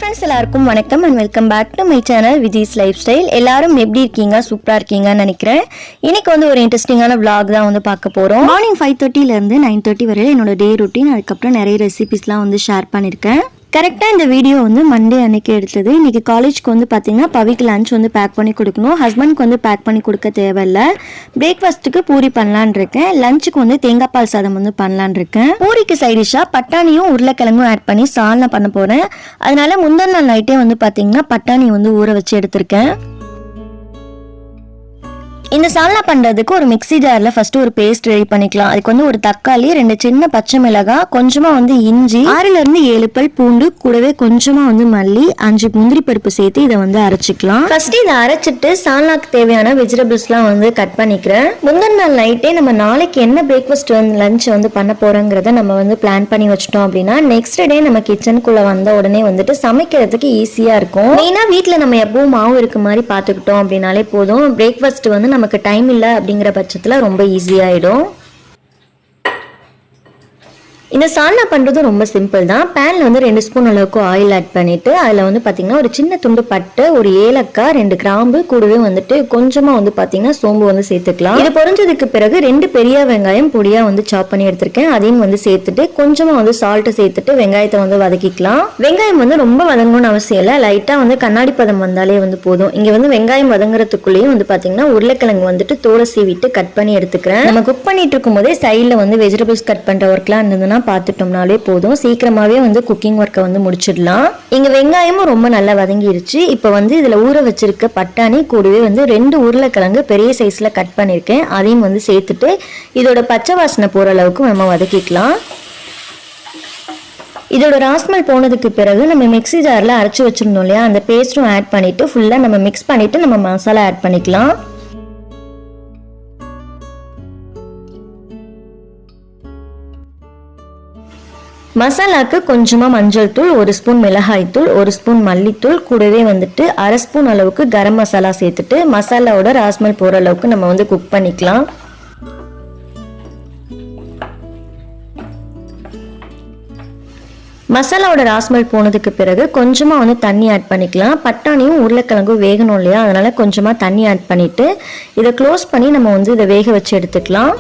Friends எல்லாருக்கும் வணக்கம் and welcome back to my channel Viji's lifestyle. எல்லாரும் எப்படி இருக்கீங்க? சூப்பரா இருக்கீங்கன்னு நினைக்கிறேன். இன்னைக்கு வந்து ஒரு இன்ட்ரஸ்டிங்கான vlog தான் வந்து பார்க்க போறோம். மார்னிங் 5:30 ல இருந்து 9:30 வரை என்னோட டே ரொட்டீன், அதுக்கு அப்புறம் நிறைய ரெசிபீஸ்லாம் வந்து ஷேர் பண்ணிருக்கேன். கரெக்டாக இந்த வீடியோ வந்து மண்டே அன்னைக்கு எடுத்தது. இன்றைக்கி காலேஜ்க்கு வந்து பார்த்திங்கன்னா பவிக்கு லஞ்ச் வந்து பேக் பண்ணி கொடுக்கணும். ஹஸ்பண்ட்க்கு வந்து பேக் பண்ணி கொடுக்க தேவையில்லை. பிரேக்ஃபாஸ்ட்டுக்கு பூரி பண்ணலான் இருக்கேன். லஞ்சுக்கு வந்து தேங்காய் பால் சாதம் வந்து பண்ணலான் இருக்கேன். பூரிக்கு சைடிஷாக பட்டாணியும் உருளைக்கிழங்கும் ஆட் பண்ணி சால்னா பண்ண போகிறேன். அதனால முந்தின நாள் நைட்டே வந்து பார்த்திங்கன்னா பட்டாணி வந்து ஊற வச்சு எடுத்திருக்கேன். இந்த சால்னா பண்ணுறதுக்கு ஒரு மிக்ஸி ஜாரில் ஃபஸ்ட்டு ஒரு பேஸ்ட் ரெடி பண்ணிக்கலாம். அதுக்கு வந்து ஒரு தக்காளி, 2 சின்ன பச்சை மிளகாய், கொஞ்சமாக வந்து இஞ்சி, 6லேருந்து 7 பல் பூண்டு, கூடவே கொஞ்சமாக வந்து மல்லி, 5 முந்திரி பருப்பு சேர்த்து இதை வந்து அரைச்சிக்கலாம். ஃபஸ்ட்டு இதை அரைச்சிட்டு சால்னாக்கு தேவையான வெஜிடபிள்ஸ்லாம் வந்து கட் பண்ணிக்கிறேன். முந்தின நாள் நைட்டே நம்ம நாளைக்கு என்ன பிரேக்ஃபாஸ்ட் வந்து லஞ்ச் வந்து பண்ண போகிறோங்கிறத நம்ம வந்து பிளான் பண்ணி வச்சிட்டோம் அப்படின்னா நெக்ஸ்ட் டே நம்ம கிச்சனுக்குள்ளே வந்த உடனே வந்துட்டு சமைக்கிறதுக்கு ஈஸியாக இருக்கும். மெயினாக வீட்டில் நம்ம எப்பவும் மாவு இருக்க மாதிரி பார்த்துக்கிட்டோம் அப்படின்னாலே போதும். பிரேக்ஃபாஸ்ட் வந்து நமக்கு டைம் இல்லை அப்படிங்கிற பட்சத்தில் ரொம்ப ஈஸியாகிடும். இந்த சால்னா பண்ணுறது ரொம்ப சிம்பிள் தான். பேனில் வந்து 2 ஸ்பூன் அளவுக்கு ஆயில் ஆட் பண்ணிவிட்டு அதில் வந்து பார்த்திங்கன்னா ஒரு சின்ன துண்டு பட்டை, ஒரு ஏலக்காய், 2 கிராம்பு, கூடவே வந்துட்டு கொஞ்சமாக வந்து பார்த்திங்கன்னா சோம்பு வந்து சேர்த்துக்கலாம். இது பொரிஞ்சதுக்கு பிறகு 2 பெரிய வெங்காயம் பொடியாக வந்து சாப் பண்ணி எடுத்திருக்கேன். அதையும் வந்து சேர்த்துட்டு கொஞ்சமாக வந்து சால்ட்டை சேர்த்துட்டு வெங்காயத்தை வந்து வதக்கிக்கலாம். வெங்காயம் வந்து ரொம்ப வதங்கணும்னு அவசியம் இல்லை. லைட்டாக வந்து கண்ணாடி பதம் வந்தாலே வந்து போதும். இங்கே வந்து வெங்காயம் வதங்குறதுக்குள்ளேயும் வந்து பார்த்திங்கன்னா உருளைக்கிழங்கு வந்துட்டு தோலை சீவிட்டு கட் பண்ணி எடுத்துக்கிறேன். நம்ம குக் பண்ணிட்டு இருக்கும் போதே சைடில் வந்து வெஜிடபிள்ஸ் கட் பண்ணுற ஒர்க்லாம் இருந்ததுன்னா பார்த்துட்டோம்னாலே போதும். சீக்கிரமாகவே வந்து குக்கிங் ஒர்க்கை வந்து முடிச்சிடலாம். இங்கே வெங்காயமும் ரொம்ப நல்லா வதங்கிருச்சு. இப்போ வந்து இதில் ஊற வச்சிருக்க பட்டாணி கூடவே வந்து 2 உருளைக்கிழங்கு பெரிய சைஸில் கட் பண்ணியிருக்கேன். அதையும் வந்து சேர்த்துட்டு இதோட பச்சை வாசனை போகிற அளவுக்கு நம்ம வதக்கிக்கலாம். இதோட ராஸ்மல் போனதுக்கு பிறகு நம்ம மிக்ஸி ஜாரில் அரைச்சி வச்சிருந்தோம் இல்லையா, அந்த பேஸ்ட்டும் ஆட் பண்ணிவிட்டு ஃபுல்லாக நம்ம மிக்ஸ் பண்ணிவிட்டு நம்ம மசாலா ஆட் பண்ணிக்கலாம். மசாலாக்கு கொஞ்சமாக மஞ்சள் தூள், 1 ஸ்பூன் மிளகாய் தூள், 1 ஸ்பூன் மல்லித்தூள், கூடவே வந்துட்டு 1/2 ஸ்பூன் அளவுக்கு கரம் மசாலா சேர்த்துட்டு மசாலாவோட ராஸ்மல் போகிற அளவுக்கு நம்ம வந்து குக் பண்ணிக்கலாம். மசாலாவோட ராஸ்மல் போனதுக்கு பிறகு கொஞ்சமாக வந்து தண்ணி ஆட் பண்ணிக்கலாம். பட்டாணியும் உருளைக்கிழங்கும் வேகணும் இல்லையா, அதனால் கொஞ்சமாக தண்ணி ஆட் பண்ணிவிட்டு இதை க்ளோஸ் பண்ணி நம்ம வந்து இதை வேக வச்சு எடுத்துக்கலாம்.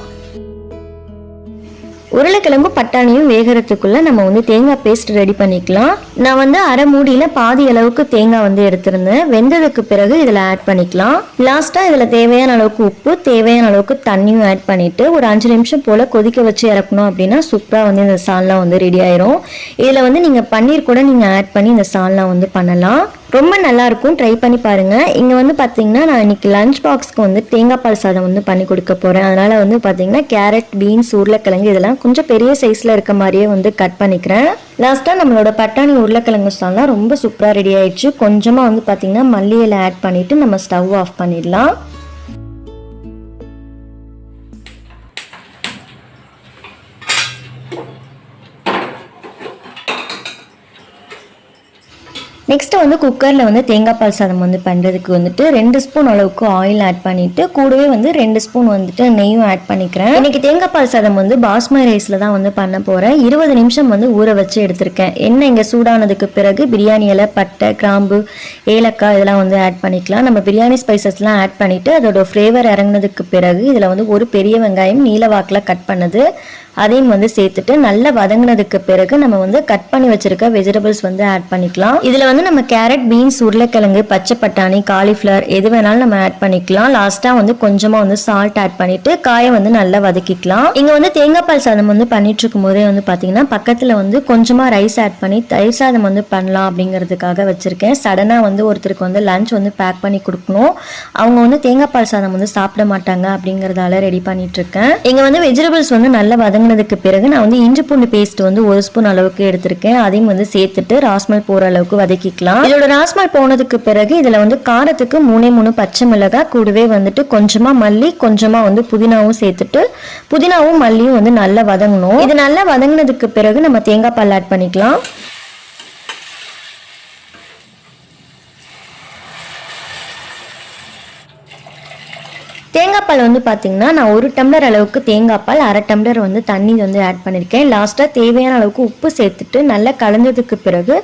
உருளைக்கிழங்கு பட்டாணியும் வேகிறதுக்குள்ள நம்ம வந்து தேங்காய் பேஸ்ட் ரெடி பண்ணிக்கலாம். நான் வந்து அரை மூடியில் பாதி அளவுக்கு தேங்காய் வந்து எடுத்திருந்தேன். வெந்ததுக்கு பிறகு இதில் ஆட் பண்ணிக்கலாம். லாஸ்ட்டாக இதில் தேவையான அளவுக்கு உப்பு, தேவையான அளவுக்கு தண்ணியும் ஆட் பண்ணிவிட்டு ஒரு 5 நிமிஷம் போல் கொதிக்க வச்சு இறக்கணும் அப்படின்னா சூப்பராக வந்து இந்த சால்னா வந்து ரெடி ஆயிரும். இதில் வந்து நீங்கள் பன்னீர் கூட நீங்கள் ஆட் பண்ணி இந்த சால்னா வந்து பண்ணலாம். ரொம்ப நல்லா இருக்கும், ட்ரை பண்ணி பாருங்க. இங்கே வந்து பார்த்தீங்கன்னா நான் இன்னைக்கு லஞ்ச் பாக்ஸ்க்கு வந்து தேங்காய் பால் சாதம் வந்து பண்ணி கொடுக்க போகிறேன். அதனால வந்து பார்த்தீங்கன்னா கேரட், பீன்ஸ், உருளைக்கிழங்கு இதெல்லாம் கொஞ்சம் பெரிய சைஸில் இருக்க மாதிரியே வந்து கட் பண்ணிக்கிறேன். லாஸ்ட்டாக நம்மளோட பட்டாணி உருளைக்கிழங்கு சால்னா ரொம்ப சூப்பராக ரெடி ஆயிடுச்சு. கொஞ்சமாக வந்து பார்த்தீங்கன்னா மல்லி இலை ஆட் பண்ணிவிட்டு நம்ம ஸ்டவ் ஆஃப் பண்ணிடலாம். நெக்ஸ்ட்டு வந்து குக்கரில் வந்து தேங்காய் பால் சாதம் வந்து பண்ணுறதுக்கு வந்துட்டு 2 ஸ்பூன் அளவுக்கு ஆயில் ஆட் பண்ணிவிட்டு கூடவே வந்து 2 ஸ்பூன் வந்துட்டு நெய்யும் ஆட் பண்ணிக்கிறேன். இன்றைக்கி தேங்காய் பால் சாதம் வந்து பாஸ்மதி ரைஸில் தான் வந்து பண்ண போகிறேன். 20 நிமிஷம் வந்து ஊற வச்சு எடுத்திருக்கேன். எண்ணெய் இங்கே சூடானதுக்கு பிறகு பிரியாணி இலை, பட்டை, கிராம்பு, ஏலக்காய் இதெல்லாம் வந்து ஆட் பண்ணிக்கலாம். நம்ம பிரியாணி ஸ்பைசஸ்லாம் ஆட் பண்ணிவிட்டு அதோட ஃப்ளேவர் இறங்கினதுக்கு பிறகு இதில் வந்து ஒரு பெரிய வெங்காயம் நீல வாக்கில் கட் பண்ணது அதையும் வந்து சேர்த்துட்டு நல்லா வதங்கினதுக்கு பிறகு நம்ம வந்து கட் பண்ணி வச்சிருக்க வெஜிடபிள்ஸ் வந்து ஆட் பண்ணிக்கலாம். இதில் வந்து நம்ம கேரட், பீன்ஸ், உருளைக்கிழங்கு, பச்சை பட்டாணி, காலிஃப்ளவர் எது வேணாலும் நம்ம ஆட் பண்ணிக்கலாம். லாஸ்ட்டாக வந்து கொஞ்சமாக வந்து சால்ட் ஆட் பண்ணிட்டு காயை வந்து நல்லா வதக்கிக்கலாம். இங்கே வந்து தேங்காய் பால் சாதம் வந்து பண்ணிட்டு இருக்கும் போதே வந்து பார்த்தீங்கன்னா பக்கத்தில் வந்து கொஞ்சமாக ரைஸ் ஆட் பண்ணி தயிர் சாதம் வந்து பண்ணலாம் அப்படிங்கிறதுக்காக வச்சிருக்கேன். சடனாக வந்து ஒருத்தருக்கு வந்து லஞ்ச் வந்து பேக் பண்ணி கொடுக்கணும். அவங்க வந்து தேங்காய் பால் சாதம் வந்து சாப்பிட மாட்டாங்க அப்படிங்கிறதால ரெடி பண்ணிட்டு இருக்கேன். இங்கே வந்து வெஜிடபிள்ஸ் வந்து நல்லா வதங்கினதுக்கு பிறகு நான் வந்து இஞ்சி பூண்டு பேஸ்ட் வந்து 1 ஸ்பூன் அளவுக்கு எடுத்திருக்கேன். அதையும் வந்து சேர்த்துட்டு ராஸ்மல் போகிற அளவுக்கு வதக்கிக்கலாம். இதோட ராஸ்மல் போனதுக்கு பிறகு இதில் வந்து காரத்துக்கு 3 பச்சை மிளகாய், கூடவே வந்துட்டு கொஞ்சமாக மல்லி, கொஞ்சமாக வந்து புதினாவும் சேர்த்துட்டு புதினாவும் மல்லியும் வந்து நல்லா வதங்கணும். இது நல்லா வதங்கினதுக்கு பிறகு நம்ம தேங்காய் பால் ஆட் பண்ணிக்கலாம். தேங்காய் பால் வந்து பார்த்தீங்கன்னா நான் 1 டம்ளர் அளவுக்கு தேங்காய் பால் 1/2 டம்ளர் வந்து தண்ணி வந்து ஆட் பண்ணியிருக்கேன். லாஸ்ட்டாக தேவையான அளவுக்கு உப்பு சேர்த்துட்டு நல்லா கலந்ததுக்கு பிறகு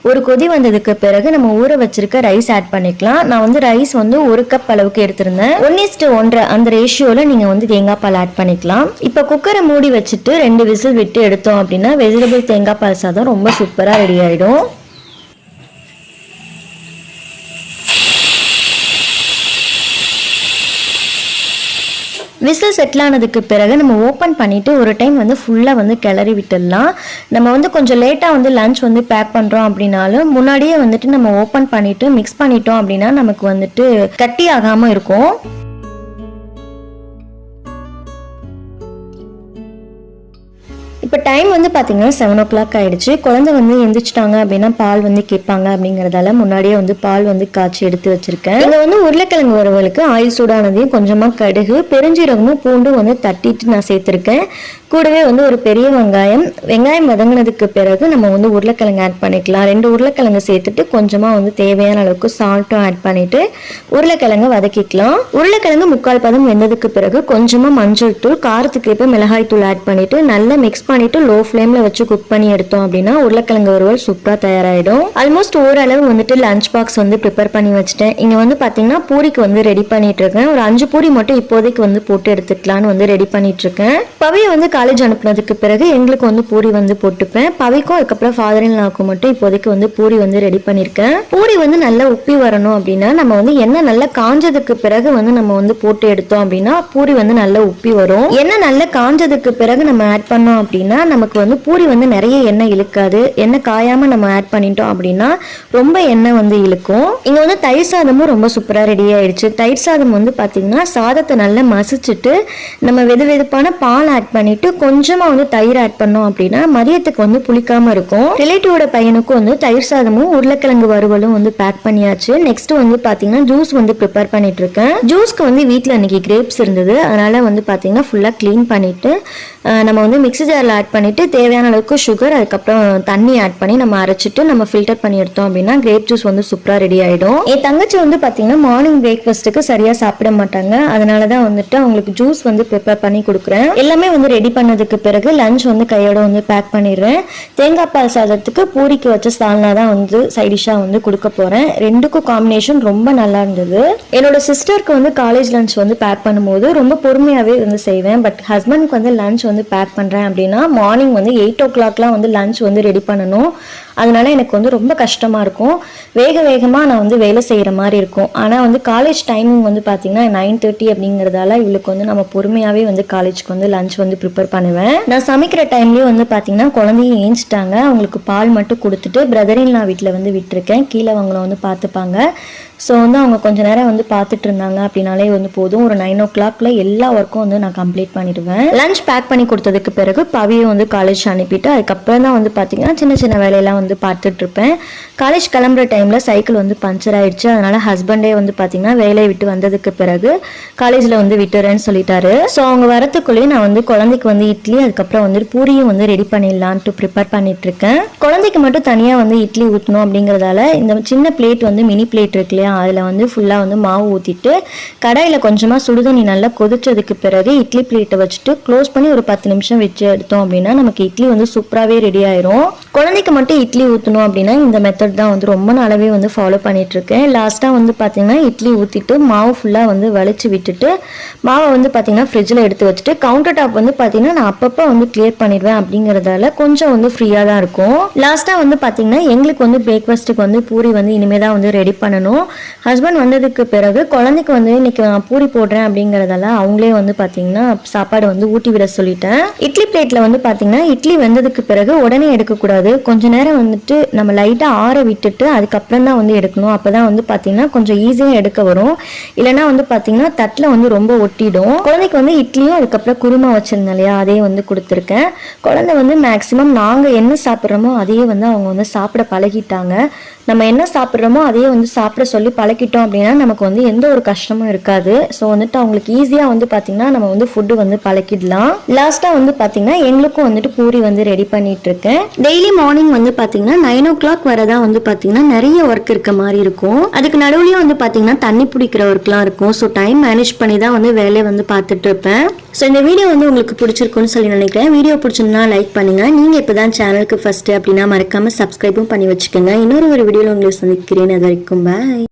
ஒரு கொதி வந்ததுக்கு பிறகு நம்ம ஊற வச்சிருக்க ரைஸ் ஆட் பண்ணிக்கலாம். நான் வந்து ரைஸ் வந்து 1 கப் அளவுக்கு எடுத்திருந்தேன். 1:1 அந்த ரேஷியோவில் நீங்கள் வந்து தேங்காய் பால் ஆட் பண்ணிக்கலாம். இப்போ குக்கரை மூடி வச்சுட்டு 2 விசில் விட்டு எடுத்தோம் அப்படின்னா வெஜிடபிள் தேங்காய் பால் சாதம் ரொம்ப சூப்பராக ரெடி ஆகிடும். விசில் செட்டில் ஆனதுக்கு பிறகு நம்ம ஓப்பன் பண்ணிவிட்டு ஒரு டைம் வந்து ஃபுல்லாக வந்து கிளறி விட்டுடலாம். நம்ம வந்து கொஞ்சம் லேட்டாக வந்து லஞ்ச் வந்து பேக் பண்ணுறோம் அப்படின்னாலும் முன்னாடியே வந்துட்டு நம்ம ஓப்பன் பண்ணிவிட்டு மிக்ஸ் பண்ணிட்டோம் அப்படின்னா நமக்கு வந்துட்டு கட்டி ஆகாமல் இருக்கும். இப்போ டைம் வந்து பார்த்தீங்கன்னா 7 o'clock ஆகிடுச்சு. குழந்தை வந்து எந்திரிச்சிட்டாங்க அப்படின்னா பால் வந்து கேட்பாங்க அப்படிங்கிறதால முன்னாடியே வந்து பால் வந்து காய்ச்சி எடுத்து வச்சுருக்கேன். இங்கே வந்து உருளைக்கிழங்கு வறுவலுக்கு ஆயில் சூடானதையும் கொஞ்சமாக கடுகு பெருஞ்சீரகமும் பூண்டும் வந்து தட்டிட்டு நான் சேர்த்துருக்கேன். கூடவே வந்து ஒரு பெரிய வெங்காயம் வதங்கினதுக்கு பிறகு நம்ம வந்து உருளைக்கிழங்கு ஆட் பண்ணிக்கலாம். 2 உருளைக்கிழங்கு சேர்த்துட்டு கொஞ்சமாக வந்து தேவையான அளவுக்கு சால்ட்டும் ஆட் பண்ணிவிட்டு உருளைக்கிழங்கு வதக்கிக்கலாம். உருளைக்கிழங்கு 3/4 பதம் வெந்ததுக்கு பிறகு கொஞ்சமாக மஞ்சள் தூள் காரத்துக்கு ஏற்ப மிளகாய் தூள் ஆட் பண்ணிவிட்டு நல்லா மிக்ஸ் பண்ணிவிட்டு லோ ஃப்ளேமில் வச்சு குக் பண்ணி எடுத்தோம் அப்படின்னா உருளைக்கிழங்கு வறுவல் சூப்பராக தயாராகிடும். ஆல்மோஸ்ட் ஓரளவு வந்துட்டு லஞ்ச் பாக்ஸ் வந்து ப்ரிப்பேர் பண்ணி வச்சுட்டேன். இங்கே வந்து பார்த்தீங்கன்னா பூரிக்கு வந்து ரெடி பண்ணிட்டு இருக்கேன். ஒரு 5 பூரி மட்டும் இப்போதைக்கு வந்து போட்டு எடுத்துக்கலான்னு வந்து ரெடி பண்ணிட்டு இருக்கேன். பவியை வந்து காலேஜ் அனுப்புனதுக்கு பிறகு எங்களுக்கு வந்து பூரி வந்து போட்டுப்பேன். பவிக்கும் அதுக்கப்புறம் ஃபாதர் இன் லாவுக்கும் மட்டும் இப்போதைக்கு வந்து பூரி வந்து ரெடி பண்ணியிருக்கேன். பூரி வந்து நல்லா உப்பி வரணும் அப்படின்னா நம்ம வந்து எண்ணெய் நல்லா காஞ்சதுக்கு பிறகு வந்து நம்ம வந்து போட்டு எடுத்தோம் அப்படின்னா பூரி வந்து நல்லா உப்பி வரும். எண்ணெய் நல்லா காஞ்சதுக்கு பிறகு நம்ம ஆட் பண்ணோம் அப்படின்னா நமக்கு வந்து பூரி வந்து நிறைய எண்ணெய் இழுக்காது. எண்ணெய் காயாம நம்ம ஆட் பண்ணிட்டோம் அப்படின்னா ரொம்ப எண்ணெய் வந்து இழுக்கும். இங்க வந்து தயிர் சாதமும் ரொம்ப சூப்பரா ரெடி ஆயிடுச்சு. தயிர் சாதம் வந்து பாத்தீங்கன்னா சாதத்தை நல்லா மசிச்சுட்டு நம்ம வெது வெதுப்பான பால் ஆட் பண்ணிட்டு கொஞ்சமா வந்து தயிர் ஆட் பண்ணோம் அப்படின்னா மதியத்துக்கு வந்து புளிக்காம இருக்கும். ரிலேட்டிவோட பையனுக்கும் வந்து தயிர் சாதமும் உருளைக்கிழங்கு வறுவலும் வந்து பேக் பண்ணியாச்சு. நெக்ஸ்ட் வந்து பாத்தீங்கன்னா ஜூஸ் வந்து ப்ரிப்பேர் பண்ணிட்டு இருக்கேன். ஜூஸ்க்கு வந்து வீட்டில் அன்னைக்கு கிரேப்ஸ் இருந்தது, அதனால வந்து பாத்தீங்கன்னா ஃபுல்லா கிளீன் பண்ணிட்டு நம்ம வந்து மிக்ஸி ஜாரில் ஆட் பண்ணிட்டு தேவையான அளவுக்கு சுகர் அதுக்கப்புறம் தண்ணி ஆட் பண்ணி நம்ம அரைச்சிட்டு நம்ம ஃபில்டர் பண்ணி எடுத்தோம் அப்படின்னா கிரேப் ஜூஸ் வந்து சூப்பராக ரெடி ஆகிடும். என் தங்கச்சி வந்து பார்த்தீங்கன்னா மார்னிங் பிரேக்ஃபாஸ்ட்டுக்கு சரியாக சாப்பிட மாட்டாங்க, அதனால தான் வந்துட்டு அவங்களுக்கு ஜூஸ் வந்து ப்ரிப்பேர் பண்ணி கொடுக்குறேன். எல்லாமே வந்து ரெடி பண்ணதுக்கு பிறகு லஞ்ச் வந்து கையோட வந்து பேக் பண்ணிடுறேன். தேங்காய் பால் சாதத்துக்கு பூரிக்கு வச்ச சால்னா தான் வந்து சைடிஷாக வந்து கொடுக்க போகிறேன். ரெண்டுக்கும் காம்பினேஷன் ரொம்ப நல்லா இருந்தது. என்னோட சிஸ்டருக்கு வந்து காலேஜ் லஞ்ச் வந்து பேக் பண்ணும்போது ரொம்ப பொறுமையாகவே வந்து செய்வேன். பட் ஹஸ்பண்ட்க்கு வந்து லஞ்ச் வந்து பேக் பண்ணுறேன் அப்படின்னா மார்னிங் வந்து 8 o'clockலாம் வந்து லஞ்ச் வந்து ரெடி பண்ணணும். அதனால எனக்கு வந்து ரொம்ப கஷ்டமாக இருக்கும். வேகமாக நான் வந்து வேலை செய்கிற மாதிரி இருக்கும். ஆனால் வந்து காலேஜ் டைமிங் வந்து பார்த்தீங்கன்னா 9:30 அப்படிங்கிறதால இவளுக்கு வந்து நம்ம பொறுமையாகவே வந்து காலேஜ்க்கு வந்து லஞ்ச் வந்து ப்ரிப்பேர் பண்ணுவேன். நான் சமைக்கிற டைம்லேயும் வந்து பார்த்தீங்கன்னா குழந்தையும் ஏஞ்சிட்டாங்க. அவங்களுக்கு பால் மட்டும் கொடுத்துட்டு பிரதரின் நான் வீட்டில் வந்து விட்டுருக்கேன். கீழே அவங்கள வந்து பார்த்துப்பாங்க. ஸோ வந்து அவங்க கொஞ்ச நேரம் வந்து பார்த்துட்டு இருந்தாங்க அப்படின்னாலே வந்து போதும். ஒரு 9 o'clockல எல்லா ஒர்க்கும் வந்து நான் கம்ப்ளீட் பண்ணிடுவேன். லஞ்ச் பேக் பண்ணி கொடுத்ததுக்கு பிறகு பவியை வந்து காலேஜ் அனுப்பிட்டு அதுக்கப்புறம் தான் வந்து பார்த்தீங்கன்னா சின்ன சின்ன வேலையெல்லாம் வந்து பார்த்துட்டு இருப்பேன். காலேஜ் கிளம்புற டைமில் சைக்கிள் வந்து பஞ்சர் ஆயிடுச்சு. அதனால ஹஸ்பண்டே வந்து பார்த்தீங்கன்னா வேலையை விட்டு வந்ததுக்கு பிறகு காலேஜில் வந்து விட்டுறேன்னு சொல்லிட்டாரு. ஸோ அவங்க வரத்துக்குள்ளேயே நான் வந்து குழந்தைக்கு வந்து இட்லி அதுக்கப்புறம் வந்து பூரியும் வந்து ரெடி பண்ணிடலான்ட்டு ப்ரிப்பேர் பண்ணிட்டு இருக்கேன். குழந்தைக்கு மட்டும் தனியாக வந்து இட்லி ஊற்றணும் அப்படிங்கிறதால இந்த சின்ன பிளேட் வந்து மினி பிளேட் இருக்கு இல்லையா, அதில் வந்து ஃபுல்லாக வந்து மாவு ஊற்றிட்டு கடாயில் கொஞ்சமாக சுடுதண்ணி நல்லா கொதிச்சதுக்கு பிறகு இட்லி பிளேட்டை வச்சுட்டு க்ளோஸ் பண்ணி ஒரு 10 நிமிஷம் வச்சு எடுத்தோம் அப்படின்னா நமக்கு இட்லி வந்து சூப்பராகவே ரெடி ஆயிரும். குழந்தைக்கு மட்டும் இட்லி ஊற்றணும் அப்படின்னா இந்த மெத்தட் தான் வந்து ரொம்ப நாளாவே வந்து ஃபாலோ பண்ணிட்டு இருக்கேன். லாஸ்ட்டாக வந்து பார்த்தீங்கன்னா இட்லி ஊற்றிட்டு மாவு ஃபுல்லாக வந்து வலிச்சு விட்டுட்டு மாவை வந்து பார்த்தீங்கன்னா ஃப்ரிட்ஜில் எடுத்து வச்சுட்டு கவுண்டர் டாப் வந்து பார்த்தீங்கன்னா நான் அப்பப்போ வந்து கிளியர் பண்ணிடுவேன் அப்படிங்கிறதால கொஞ்சம் வந்து ஃப்ரீயாக தான் இருக்கும். லாஸ்ட்டாக வந்து பார்த்தீங்கன்னா எங்களுக்கு வந்து பிரேக்ஃபாஸ்ட்டுக்கு வந்து பூரி வந்து இனிமேல் தான் வந்து ரெடி பண்ணணும். ஹஸ்பண்ட் வந்ததுக்கு பிறகு குழந்தைக்கு வந்து இன்னைக்கு நான் பூரி போடுறேன் அப்படிங்கிறதால அவங்களே வந்து பார்த்தீங்கன்னா சாப்பாடு வந்து ஊட்டி விட சொல்லிட்டேன். இட்லி பிளேட்டில் வந்து பார்த்தீங்கன்னா இட்லி வெந்ததுக்கு பிறகு உடனே எடுக்கக்கூடாது. கொஞ்ச நேரம் வந்துட்டு நம்ம லைட்டாக ஆற விட்டுட்டு அதுக்கப்புறம் தான் வந்து எடுக்கணும். அப்போ தான் வந்து பார்த்தீங்கன்னா கொஞ்சம் ஈஸியாக எடுக்க வரும். இல்லைனா வந்து பார்த்தீங்கன்னா தட்டில் வந்து ரொம்ப ஒட்டிடும். குழந்தைக்கு வந்து இட்லியும் அதுக்கப்புறம் குருமா வச்சிருந்தேன் இல்லையா, அதே வந்து கொடுத்துருக்கேன். குழந்தை வந்து மேக்ஸிமம் நாங்கள் என்ன சாப்பிட்றோமோ அதையே வந்து அவங்க வந்து சாப்பிட பழகிட்டாங்க. நம்ம என்ன சாப்பிட்றோமோ அதையே வந்து சாப்பிட சொல்லி சொல்லி பழக்கிட்டோம் அப்படின்னா நமக்கு வந்து எந்த ஒரு கஷ்டமும் இருக்காது. ஸோ வந்துட்டு அவங்களுக்கு ஈஸியாக வந்து பார்த்தீங்கன்னா நம்ம வந்து ஃபுட்டு வந்து பழக்கிடலாம். லாஸ்ட்டாக வந்து பார்த்தீங்கன்னா எங்களுக்கும் வந்துட்டு பூரி வந்து ரெடி பண்ணிட்டு இருக்கேன். டெய்லி மார்னிங் வந்து பார்த்தீங்கன்னா 9 o'clock வரதான் வந்து பார்த்தீங்கன்னா நிறைய ஒர்க் இருக்க மாதிரி இருக்கும். அதுக்கு நடுவுலையும் வந்து பார்த்தீங்கன்னா தண்ணி பிடிக்கிற ஒர்க்லாம் இருக்கும். ஸோ டைம் மேனேஜ் பண்ணி தான் வந்து வேலையை வந்து பார்த்துட்டு இருப்பேன். ஸோ இந்த வீடியோ வந்து உங்களுக்கு பிடிச்சிருக்குன்னு சொல்லி நினைக்கிறேன். வீடியோ பிடிச்சிருந்தா லைக் பண்ணுங்க. நீங்க இப்பதான் சேனலுக்கு ஃபர்ஸ்ட் அப்படின்னா மறக்காம சப்ஸ்கிரைபும் பண்ணி வச்சுக்கோங்க. இன்னொரு வீடியோல உங்களுக்கு சந்திக்கிறேன். அது வரைக்கும் பாய்.